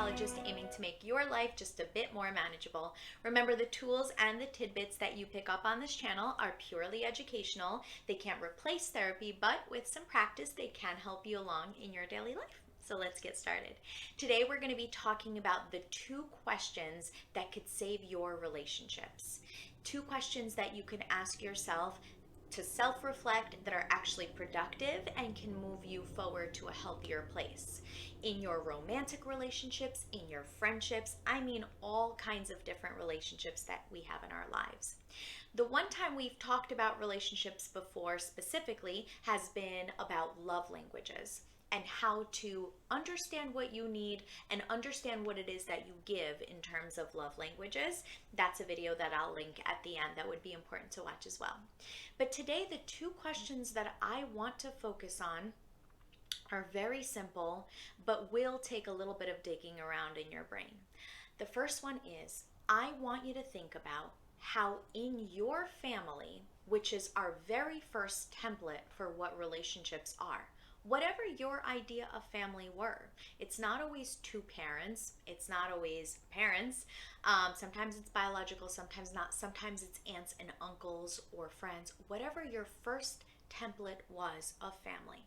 psychologist aiming to make your life just a bit more manageable. Remember, the tools and the tidbits that you pick up on this channel are purely educational. They can't replace therapy, but with some practice, they can help you along in your daily life. So let's get started. Today, we're going to be talking about the 2 questions that could save your relationships. 2 questions that you can ask yourself to self-reflect that are actually productive and can move you forward to a healthier place. In your romantic relationships, in your friendships, I mean all kinds of different relationships that we have in our lives. The one time we've talked about relationships before specifically has been about love languages and how to understand what you need and understand what it is that you give in terms of love languages. That's a video that I'll link at the end that would be important to watch as well. But today, the 2 questions that I want to focus on are very simple, but will take a little bit of digging around in your brain. The first one is, I want you to think about how in your family, which is our very first template for what relationships are, whatever your idea of family were. It's not always 2 parents. It's not always parents. Sometimes it's biological, sometimes not. Sometimes it's aunts and uncles or friends. Whatever your first template was of family.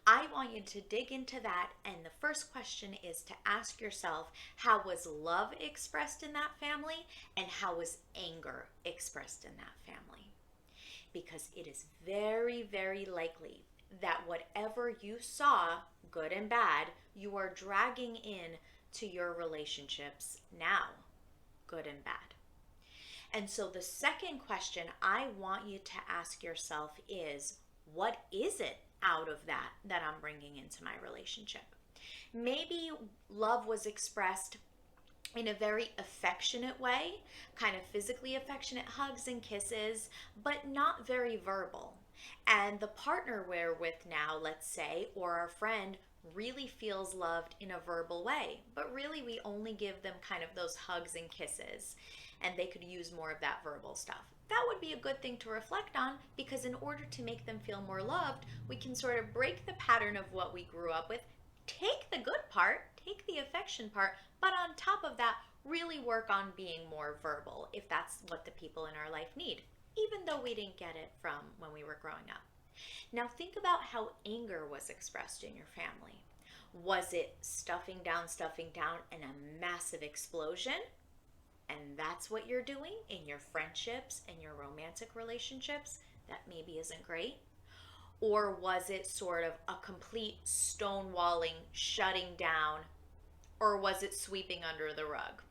I want you to dig into that, and the first question is to ask yourself, how was love expressed in that family, and how was anger expressed in that family? Because it is very, very likely that whatever you saw, good and bad, you are dragging in to your relationships now, good and bad. And so the second question I want you to ask yourself is, what is it out of that I'm bringing into my relationship? Maybe love was expressed in a very affectionate way, kind of physically affectionate hugs and kisses, but not very verbal. And the partner we're with now, let's say, or our friend really feels loved in a verbal way, but really we only give them kind of those hugs and kisses, and they could use more of that verbal stuff. That would be a good thing to reflect on, because in order to make them feel more loved, we can sort of break the pattern of what we grew up with, take the good part, take the affection part, but on top of that, really work on being more verbal if that's what the people in our life need, even though we didn't get it from when we were growing up. Now think about how anger was expressed in your family. Was it stuffing down, and a massive explosion? And that's what you're doing in your friendships and your romantic relationships? That maybe isn't great. Or was it sort of a complete stonewalling, shutting down, or was it sweeping under the rug?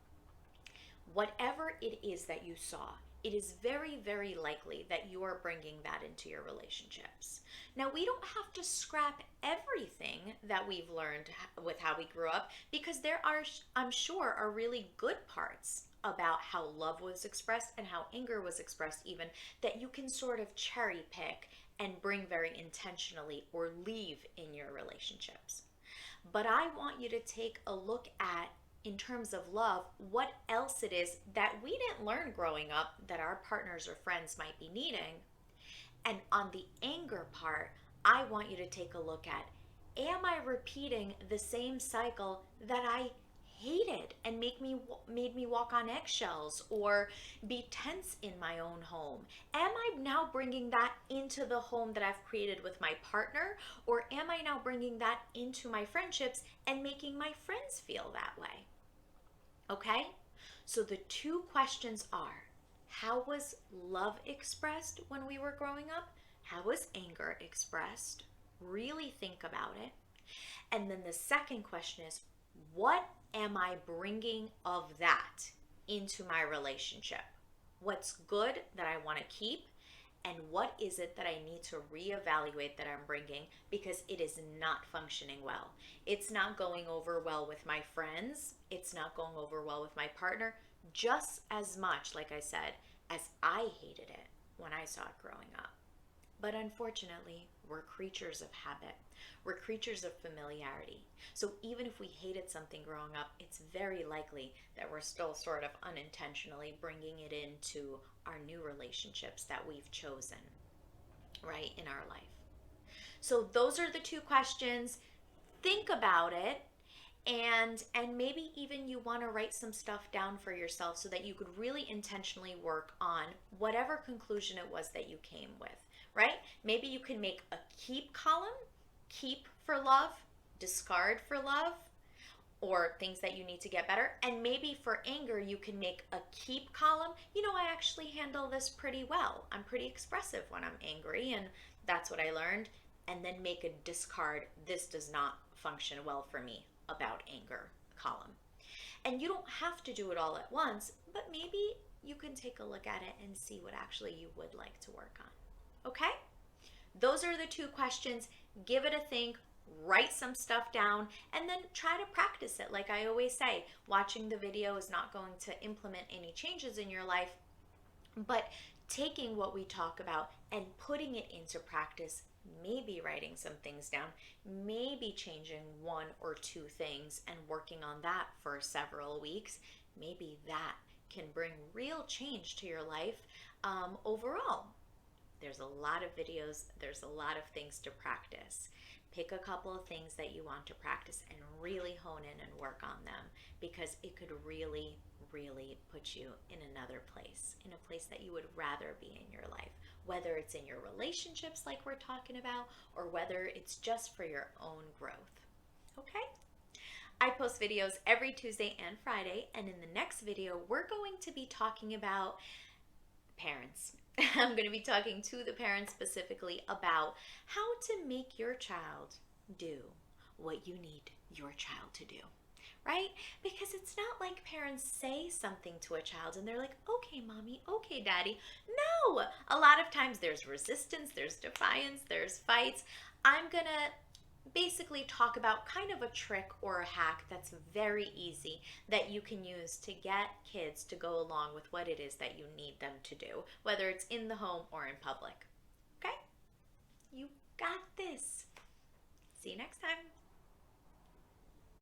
Whatever it is that you saw, it is very, very likely that you are bringing that into your relationships. Now, we don't have to scrap everything that we've learned with how we grew up, because there are, I'm sure, are really good parts about how love was expressed and how anger was expressed even, that you can sort of cherry pick and bring very intentionally or leave in your relationships. But I want you to take a look at, in terms of love, what else it is that we didn't learn growing up that our partners or friends might be needing. And on the anger part, I want you to take a look at, am I repeating the same cycle that I hated and made me walk on eggshells or be tense in my own home? Am I now bringing that into the home that I've created with my partner, or am I now bringing that into my friendships and making my friends feel that way? Okay? So the 2 questions are, how was love expressed when we were growing up? How was anger expressed? Really think about it. And then the second question is, what am I bringing of that into my relationship? What's good that I want to keep? And what is it that I need to reevaluate that I'm bringing because it is not functioning well? It's not going over well with my friends. It's not going over well with my partner, just as much, like I said, as I hated it when I saw it growing up. But unfortunately, we're creatures of habit. We're creatures of familiarity. So even if we hated something growing up, it's very likely that we're still sort of unintentionally bringing it into our new relationships that we've chosen, right, in our life. So those are the 2 questions. Think about it. And maybe even you want to write some stuff down for yourself so that you could really intentionally work on whatever conclusion it was that you came with, right? Maybe you can make a keep column, keep for love, discard for love, or things that you need to get better. And maybe for anger, you can make a keep column. You know, I actually handle this pretty well. I'm pretty expressive when I'm angry, and that's what I learned. And then make a discard, this does not function well for me about anger column. And you don't have to do it all at once, but maybe you can take a look at it and see what actually you would like to work on. Okay? Those are the 2 questions. Give it a think, write some stuff down, and then try to practice it. Like I always say, watching the video is not going to implement any changes in your life, but taking what we talk about and putting it into practice, maybe writing some things down, maybe changing 1 or 2 things and working on that for several weeks, maybe that can bring real change to your life overall. There's a lot of videos, there's a lot of things to practice. Pick a couple of things that you want to practice and really hone in and work on them, because it could really, really put you in another place, in a place that you would rather be in your life, whether it's in your relationships like we're talking about, or whether it's just for your own growth. Okay? I post videos every Tuesday and Friday, and in the next video, we're going to be talking about parents. I'm going to be talking to the parents specifically about how to make your child do what you need your child to do, right? Because it's not like parents say something to a child and they're like, okay, mommy, okay, daddy. No, a lot of times there's resistance, there's defiance, there's fights. I'm going to basically talk about kind of a trick or a hack that's very easy that you can use to get kids to go along with what it is that you need them to do, whether it's in the home or in public. Okay? You got this. See you next time.